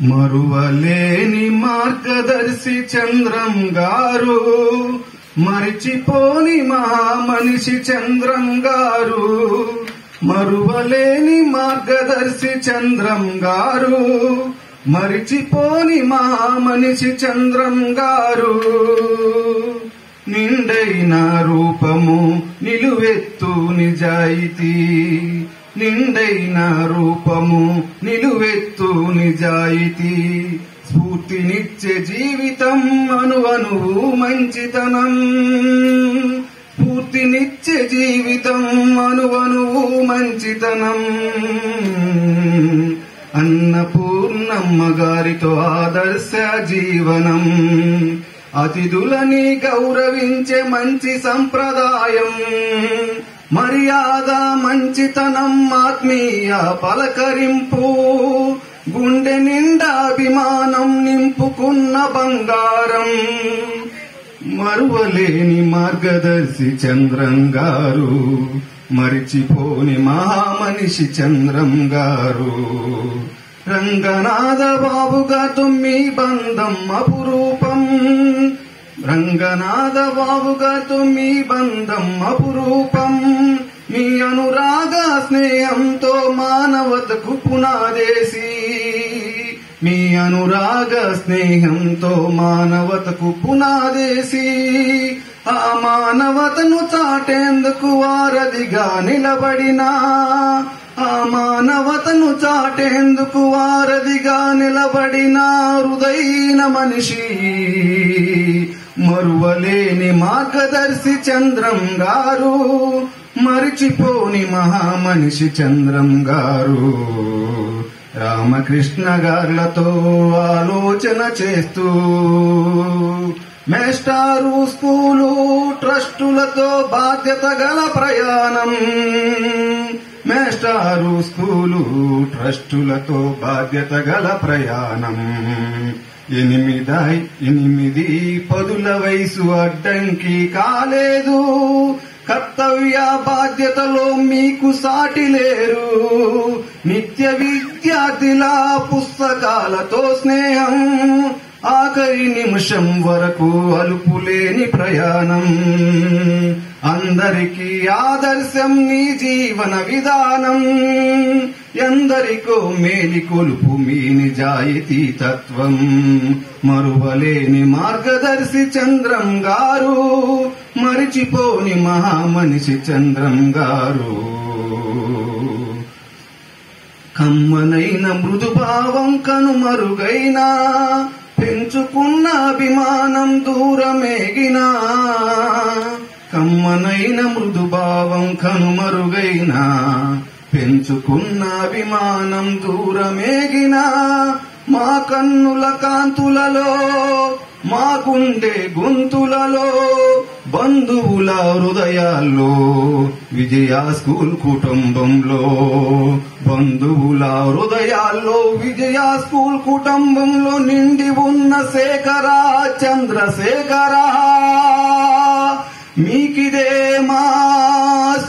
మరువలేని మార్గదర్శి చంద్రం గారు, మరిచిపోని మహామనిషి చంద్రం గారు. మరువలేని మార్గదర్శి చంద్రం గారు, మరిచిపోని మహామనిషి చంద్రం గారు. నిండైన రూపము నిలువెత్తు నిజాయితీ, నిండైన రూపము నిలువెత్తు నిజాయితీ. స్ఫూర్తినిచ్చే జీవితం అణువణువు మంచితనం, స్ఫూర్తినిచ్చే జీవితం అణువణువు మంచితనం. అన్నపూర్ణమ్మ గారితో ఆదర్శ జీవనం, అతిథులని గౌరవించే మంచి సంప్రదాయం. మర్యాద మంచితనం ఆత్మీయ పలకరింపు, గుండె నిండా అభిమానం నింపుకున్న బంగారం. మరువలేని మార్గదర్శి చంద్రం గారు, మరిచిపోని మహామనిషి చంద్రం గారు. రంగనాథ బాబు గారితో మీ బంధం అపురూపం, రంగనాథ బాబు గారితో మీ బంధం అపురూపం. మీ అనురాగ స్నేహంతో మానవతకు పునాదేసి, మీ అనురాగ స్నేహంతో మానవతకు పునాదేసి. ఆ మానవతను చాటేందుకు వారధిగా నిలబడినా, ఆ మానవతను చాటేందుకు వారధిగా నిలబడిన హృదయన మనిషి. మరువలేని మార్గదర్శి చంద్రం గారు, మరిచిపోని మహామనిషి చంద్రం గారు. రామకృష్ణ గార్లతో ఆలోచన చేస్తూ, మేస్టారు స్కూలు ట్రస్టులతో బాధ్యత గల ప్రయాణం, మేస్టారు స్కూలు ట్రస్టులతో బాధ్యత గల ప్రయాణం. 8 పదుల వయసు అడ్డంకి కాలేదు, కర్తవ్య బాధ్యతలో మీకు సాటి లేరు. నిత్య విద్యార్థిల పుస్తకాలతో స్నేహం, ఆఖరి నిమిషం వరకు అలుపులేని ప్రయాణం. అందరికీ ఆదర్శం నీ జీవన విధానం, ఎందరికో మేలి కొలుపు మీ నిజాయితీ తత్వం. మరువలేని మార్గదర్శి చంద్రం గారు, మరిచిపోని మహామనిషి చంద్రం గారు. కమ్మనైన మృదుభావం కనుమరుగైనా, పెంచుకున్న అభిమానం దూరమేగినా. కమ్మనైన మృదుభావం కనుమరుగైనా, పెంచుకున్న అభిమానం దూరమేగినా. మా కన్నుల కాంతులలో, మా గుండె గొంతులలో, బంధువుల హృదయాల్లో, విజయ స్కూల్ కుటుంబంలో. బంధువుల హృదయాల్లో, విజయ స్కూల్ కుటుంబంలో నిండి ఉన్న శేఖర చంద్రశేఖర. మీకిదే మా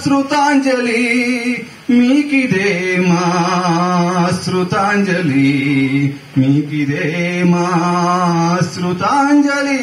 శ్రుతాంజలి, మీకిదే మా శ్రుతాంజలి, మీకిదే మా శ్రుతాంజలి.